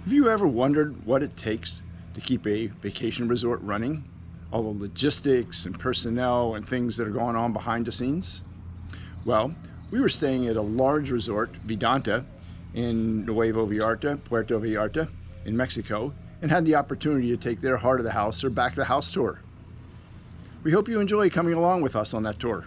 Have you ever wondered what it takes to keep a vacation resort running? All the logistics and personnel and things that are going on behind the scenes? Well, we were staying at a large resort, Vidanta, in Nuevo Vallarta, Puerto Vallarta, in Mexico, and had the opportunity to take their heart of the house or back of the house tour. We hope you enjoy coming along with us on that tour.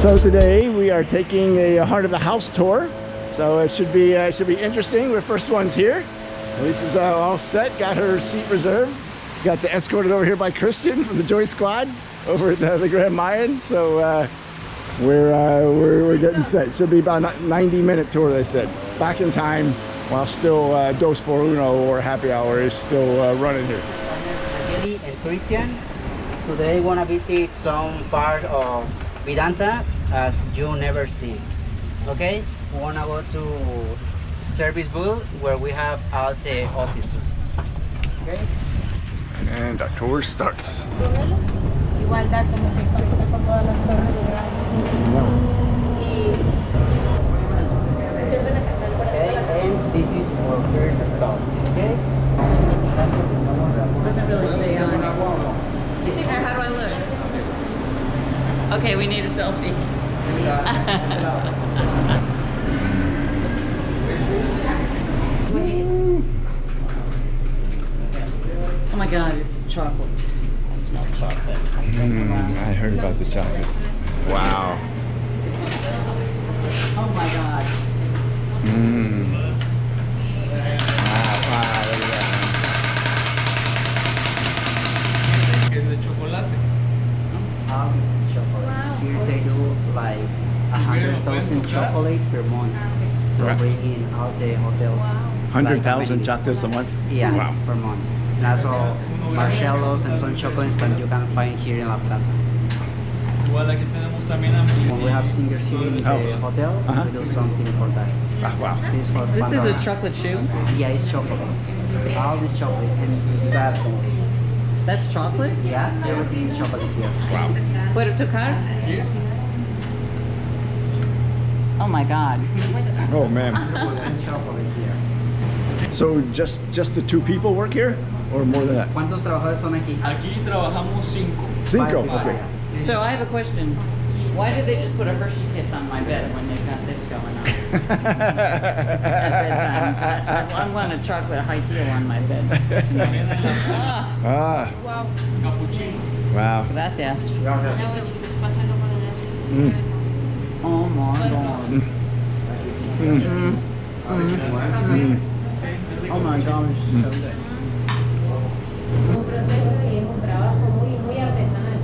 So today we are taking a heart of the house tour. So it should be interesting. The first one's here. Lisa's all set, got her seat reserved. Got the escorted over here by Christian from the Joy Squad over at the Grand Mayan. So we're getting set. Should be about a 90-minute tour, they said. Back in time while still Dos por Uno or happy hour is still running here. Andy and Christian, today want to visit some part of Vidanta as you never see. Okay, we want to go to service booth where we have all the offices. Okay, and our tour starts. Igualdad como que conecta con todas las torres okay, and this is our first stop. Okay. Doesn't really stay on. How do I look? Okay, we need a selfie. Oh my god, it's chocolate. I smell chocolate. I heard about the chocolate. Wow. Oh my god. Wow, look at that. All this is chocolate. Wow. Here they do like 100,000 chocolate per month to Right. bring in all the hotels. 100,000 like chocolates a month? Yeah, Wow. per month. And also marshmallows and some chocolates that you can find here in La Plaza. When we have singers here in the hotel, we do something for that. Wow. This for This is a Pandora. chocolate shoe? Yeah, it's chocolate. All this chocolate and that. That's chocolate? Yeah, everything is chocolate here. Wow. Puerto tocar? Oh my god. Oh man. 100% chocolate here. So just the two people work here? Or more than that? ¿Cuántos trabajadores son aquí? Aquí trabajamos 5. Cinco? Five. Okay. So I have a question. Why did they just put a Hershey kiss on my bed when they've got this going on? At bedtime. I want a chocolate high heel on my bed tonight. Ah. Wow. Wow. Gracias. Mm. Oh my god. Oh my god, this is so good. Un proceso y es un trabajo muy artesanal.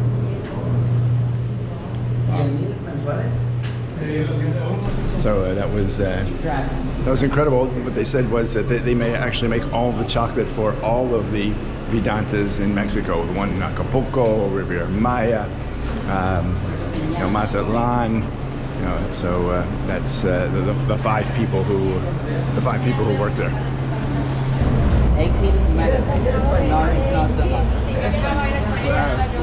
So that was incredible. What they said was that they may actually make all the chocolate for all of the Vidantas in Mexico. The one in Acapulco, Riviera Maya, Mazatlan. So that's the five people who work there. 18 minutes. No, it's not the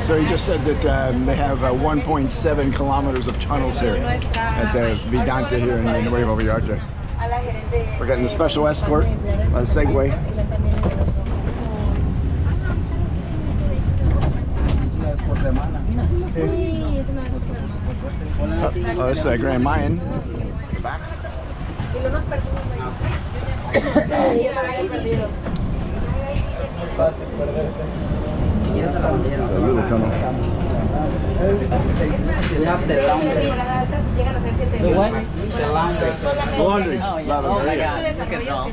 So he just said that they have 1.7 kilometers of tunnels here at the Vidanta here in Nuevo Vallarta. We're getting the special escort by the segway. Oh, this is the Grand Mayan. Back. It's a little tunnel. We have the laundry. The what? The laundry. Laundry. Oh, yeah. Love it. Oh my Yeah. god, look at it all.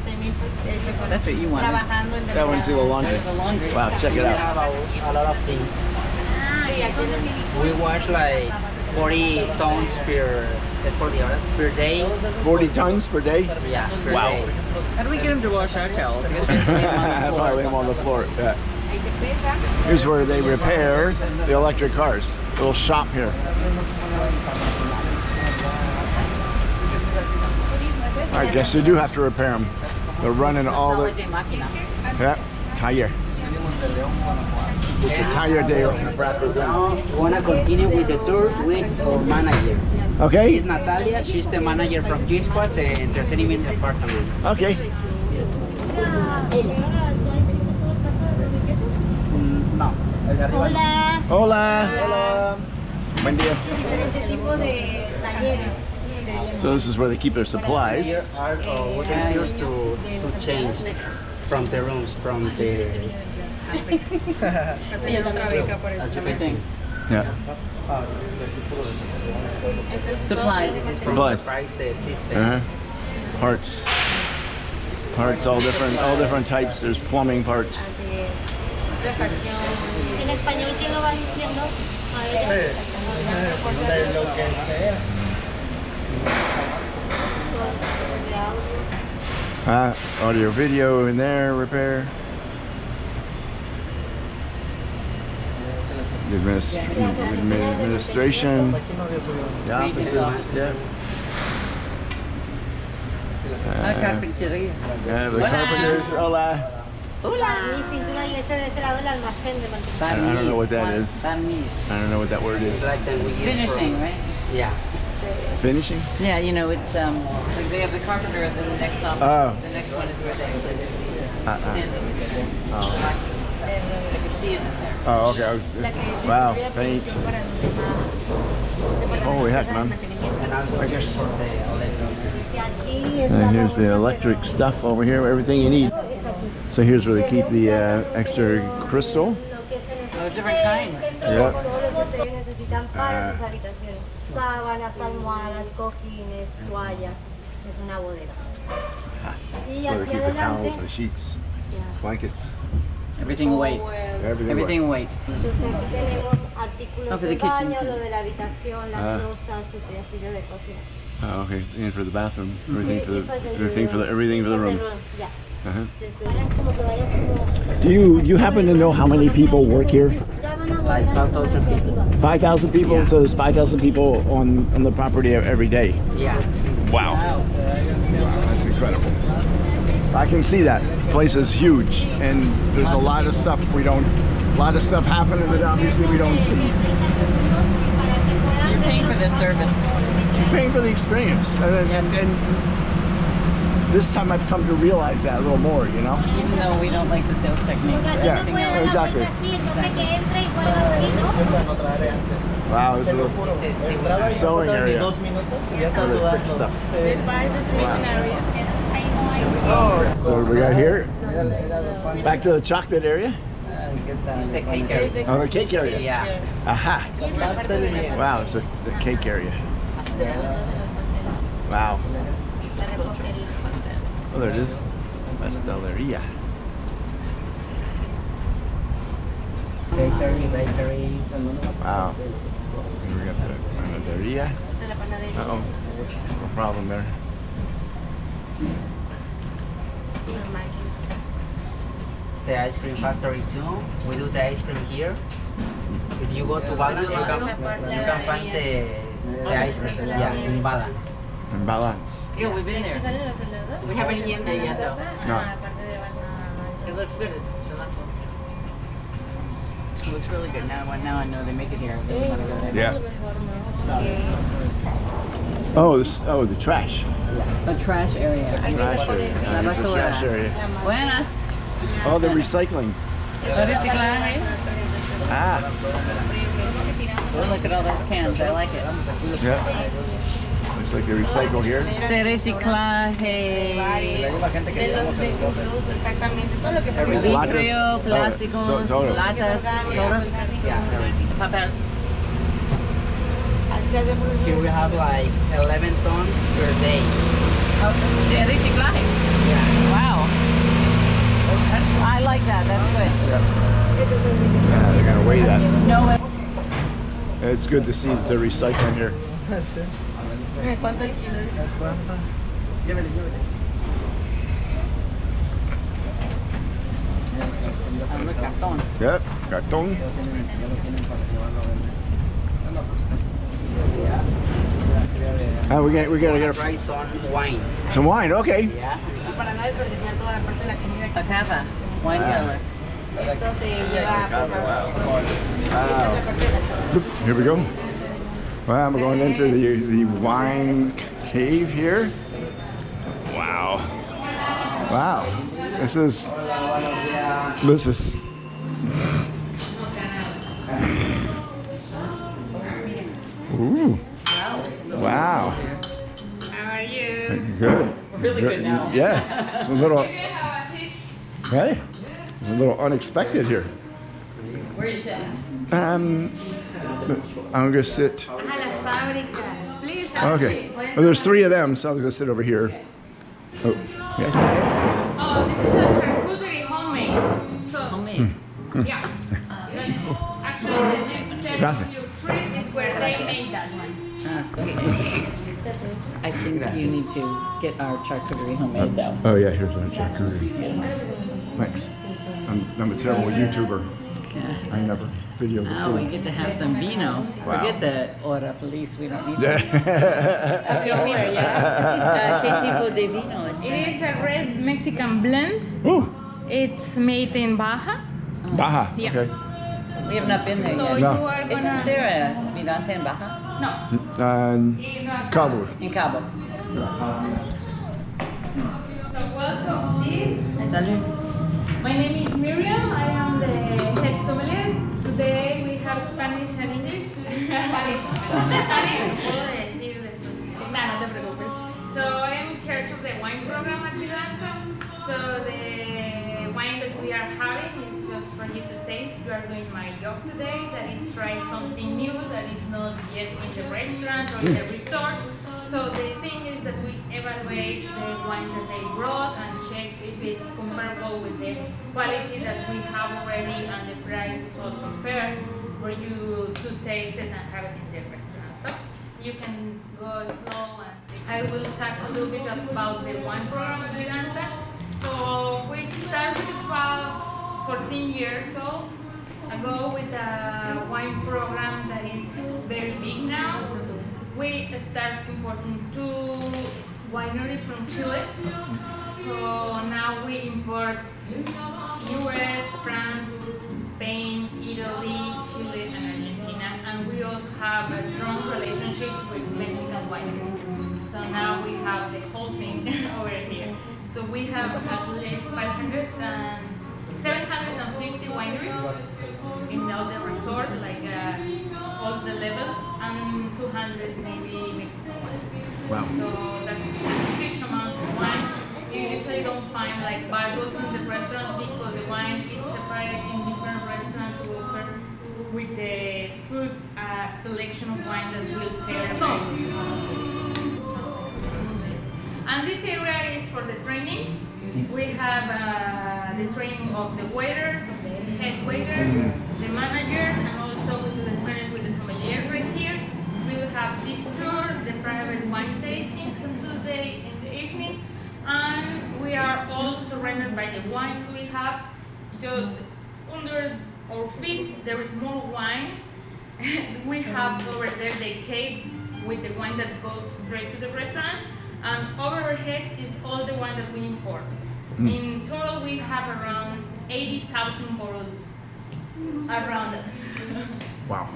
That's what you want. That one's the laundry. The laundry. Wow, check it We out. have a lot of things. We wash like 40 tons per day. 40 tons per day? Yeah, per Wow. day. How do we get him to wash our towels? I guess we have to leave them on the floor. Probably on the floor. Yeah. Here's where they repair the electric cars. Little shop here. I guess you do have to repair them. They're running all the... Sala de máquina. Yeah, tire. It's a tire day. Now we wanna continue with the tour with our manager. Okay. She's Natalia. She's the manager from G-Squad, the entertainment department. Okay. No. Hola. Hola. Buen día. Este tipo de talleres. So this is where they keep their supplies. Here are utensils to change from the rooms, from the... Everything. Yeah. Supplies. From Supplies. the price, the systems. Parts. Parts, all different types. There's plumbing parts. En español, ¿quién lo va diciendo? A Audio, video in there, repair. The administration, the offices, yeah. Carpentry. Yeah, the carpenters. Hola. Hola. Mi pintura y este de este lado el almacén de mantequilla. I don't know what that is. Barniz. I don't know what that word is. It's like that we use Finishing, for, right? Yeah. Finishing? Yeah, you know, it's like they have the carpenter at the next office. Oh. The next one is where they actually do sanding. Oh. I can see it in there. Oh, okay. Wow, paint. Holy heck, man. And also I guess. for the electricity. And here's the electric stuff over here, everything you need. So here's where they keep the extra crystal. Oh, different kinds. Yeah. Necesitan para sus habitaciones. Sábanas, almohadas, cojines, toallas. Es una bodega. That's where they keep the towels, the sheets, blankets, Everything weight. Everything weight. Entonces aquí tenemos artículos Oh, for de the kitchen, baño, too. lo de la habitación, Ah. las losas, utensilios de cocina. Oh, okay. And for the bathroom, everything for the Yeah. room. Yeah. Uh-huh. Como que vayas como- Do you happen to know how many people work here? Ya van a Like guardar 5,000 people. 5,000 people. Yeah. So there's 5,000 people on the property every day. Yeah. Wow. That's incredible. I can see that. The place is huge, and there's a lot of stuff happening that obviously we don't see. You're paying for this service. You're paying for the experience, and this time I've come to realize that a little more, you know? Even though we don't like the sales techniques or Yeah. anything else. Exactly. Wow, this is a sewing area. Where they fix stuff. So what do we got here? Back to the chocolate area. It's the cake area. Oh, the cake area. Yeah. Aha. Wow, it's the cake area. Wow. Oh, there it is. Pasteleria. Bakery. Wow. And we got the panaderia. Uh-oh. No problem there. The ice cream factory too. We do the ice cream here. If you go to Balance, you can find the ice cream. Yeah, in Balance. And balance. Yeah, we've been there. We haven't eaten there yet though. No. It looks good. It looks really good. Now I know they make it here. I really want to go there. Yeah. Oh, the trash. A trash area. Trash area. Here's the trash area. Buenas. Oh, the recycling. Reciclaje. Ah. Oh, look at all those cans. I like it. Yeah. Looks like they recycle here. Se reciclaje. Vidrio, plásticos, todo. latas, todos. Papel. Here we have like 11 tons per day. De reciclaje. Yeah. Wow. I like that. That's good. Yeah, they're gonna weigh that. No way. It's good to see that they're recycling here. Look, cartón. Yep, cartón. Oh, we're gonna get Try some wines. some wine. Okay. Yeah. Para no desperdiciar toda la parte de la comida. A cava, wine cellar. Esto se lleva pues, Here we go. Wow, we're going into the wine cave here. Wow. Wow. This is. Ooh. Wow. How are you? Good. Really good now. Yeah. It's a little. Hey. It's a little unexpected here. Where are you sitting? I'm gonna sit. A las fábricas, please. Okay. Well, there's 3 of them, so I was gonna sit over here. Oh. Yes. Oh, this is a charcuterie homemade. So, Homemade. yeah. Actually, the next step Gracias. you print is where they made that one. I think you need to get our charcuterie homemade though. Oh yeah, here's my charcuterie. Thanks. I'm a terrible YouTuber. Yeah. I never video the Oh, we food. get to have some vino. Wow. Forget the hora police. We don't need Yeah. that. ¿Qué tipo de vino es? It is a red Mexican blend. Ooh, It's made in Baja. Baja. Yeah. Okay. We have not been there So yet. you No. are Isn't gonna. there a Vidanta in Baja? No. Cabo. In Cabo. So welcome, please. Salud. My name is Miriam. I am the head sommelier. Today we have Spanish and English. Spanish. Puedo decir después. No, no te preocupes. So I am in charge of the wine program at Vidanta. So the wine that we are having is just for you to taste. You are doing my job today. That is try something new that is not yet in the restaurant or in the resort. So the thing is that we evaluate the wine that they brought and check if it's comparable with the quality that we have already, and the price is also fair for you to taste it and have it in the restaurant. So you can go slow, and I will talk a little bit about the wine program at Vidanta. So we started about 14 years old ago with a wine program that is very big now. We start importing 2 wineries from Chile. So now we import US, France, Spain, Italy, Chile, and Argentina. And we also have a strong relationships with Mexican wineries. So now we have the whole thing over here. So we have at least 750 wineries in all the resort, like all the levels, and 200 maybe Mexican wines. Wow. So that's a huge amount of wine. You usually don't find like bottles in the restaurants because the wine is separated in different restaurants to offer with the food selection of wine that will pair. And this area is for the training. We have the training of the waiters, the head waiters, the managers, and also we do the training with the sommelier right here. We will have this tour, the private wine tastings on Tuesday in the evening, and we are all surrounded by the wines we have. Just under our feet there is more wine. We have over there the cave with the wine that goes straight to the restaurants, and over our heads is all the wine that we import. In total, we have around 80,000 bottles around us. Wow.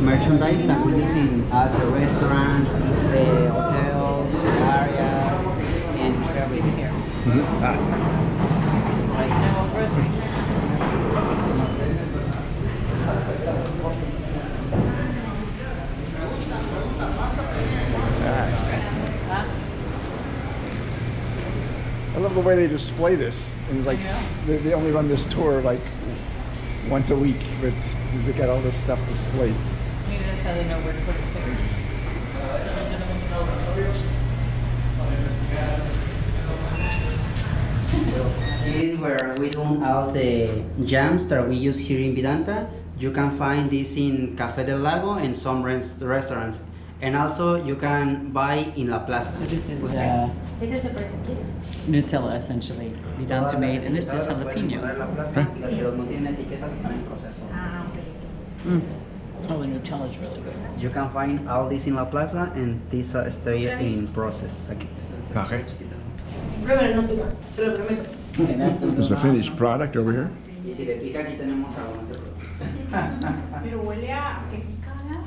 Merchandise that we use at the restaurants, the hotels, the areas, and everything here. It's like I love the way they display this. And it's like they only run this tour like once a week, but they got all this stuff displayed. Maybe that's how they know where to put it too. Here is where we do all the jams that we use here in Vidanta. You can find this in Café del Lago and some restaurants. And also you can buy in La Plaza. This is This is the person, please. Nutella essentially, Vidanta made, and this is jalapeno. No tienen etiqueta, están en proceso. Ah, ok. Oh, the Nutella's really good. You can find all this in La Plaza, and this still in process. Okay. Okay. Okay, that's There's the finished product over here. Y si le pica, aquí tenemos algunas de Pero huele a que picada.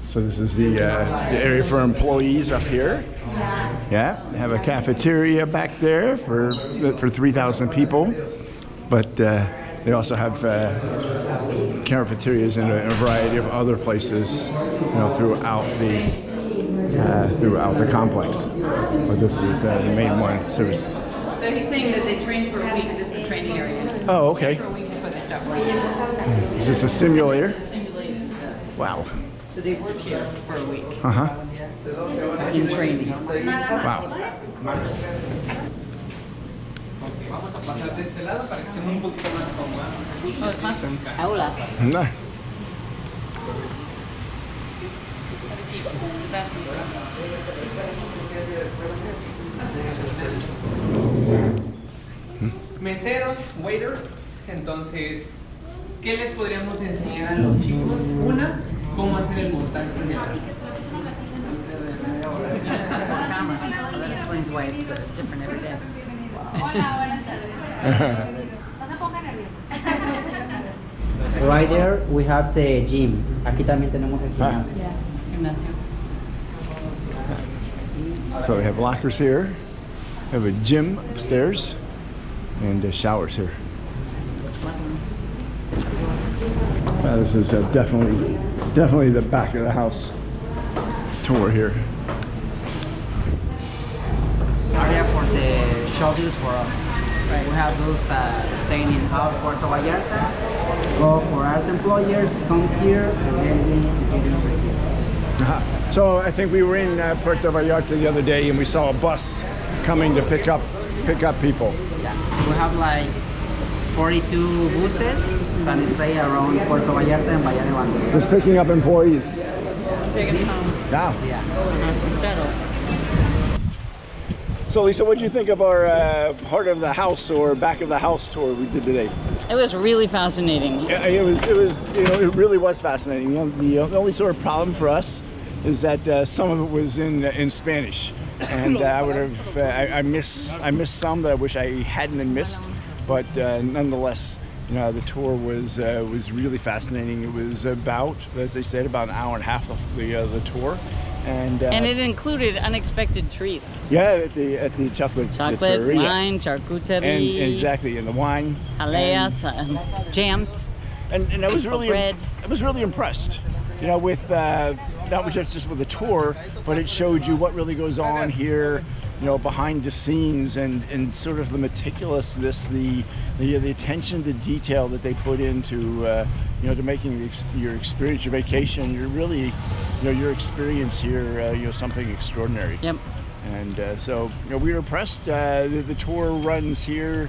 So this is the area for employees up here. Yeah, they have a cafeteria back there for 3,000 people, but they also have cafeterias in a variety of other places, throughout the complex. But this is the main one. So So he's saying that they train for a week. This is the training area. oh, okay. For a week before they start working. Is this a simulator? Simulated. Wow. So they work here for a week Uh-huh. in training. Wow. Vamos a pasar de este lado para que estemos un poquito más cómodos. Oh, classroom. Aula. No. Meseros, waiters, entonces, ¿qué les podríamos enseñar a los chicos? Una, cómo hacer el montaje de las... That explains why it's different every day. Hola, buenas tardes. No se ponga nervioso. Right there, we have the gym. Aquí también tenemos el gimnasio. Gimnasio. So we have lockers here. We have a gym upstairs and showers here. This is definitely the back of the house tour here. Area for the shuttles for us. Right. We have those staying in Puerto Vallarta. Go for art employers, comes here, and then we give them here. So I think we were in Puerto Vallarta the other day and we saw a bus coming to pick up people. Yeah. We have like 42 buses that stay around Puerto Vallarta and Bahía de Banderas. Just picking up employees. Take it home. Wow. Yeah. Shuttle. So Lisa, what did you think of our heart of the house or back of the house tour we did today? It was really fascinating. Yeah, it was it really was fascinating. The only sort of problem for us is that some of it was in Spanish, and I would have I missed some that I wish I hadn't missed, but nonetheless, the tour was really fascinating. It was about, as they said, about an hour and a half of the tour, and it included unexpected treats. yeah, at the chocolate trattoria. Wine, charcuterie, and exactly, and the wine, jaleas, jams, and I was really bread. I was really impressed, with not just with the tour, but it showed you what really goes on here, behind the scenes, and sort of the meticulousness, the attention to detail that they put into to making your experience, your vacation, your experience here, something extraordinary. Yep. And so we were impressed. The tour runs here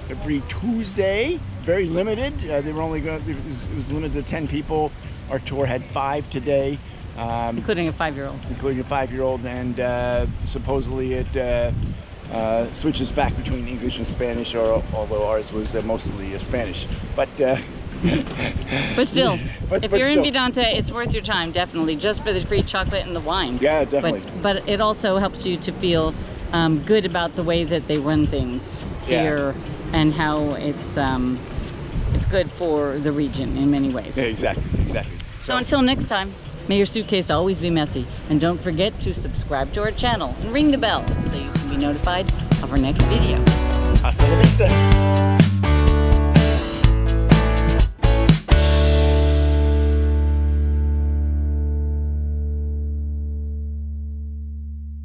every Tuesday. Very limited. They were only going. It was limited to 10 people. Our tour had 5 today. Including a 5-year-old. Including a 5-year-old, and supposedly it switches back between English and Spanish, although ours was mostly Spanish. But But still, but if you're still. in Vidanta, it's worth your time, definitely, just for the free chocolate and the wine. Yeah, definitely. But it also helps you to feel good about the way that they run things here, and how it's good for the region in many ways. Yeah, exactly. So until next time, may your suitcase always be messy. And don't forget to subscribe to our channel and ring the bell so you can be notified of our next video. Hasta la vista.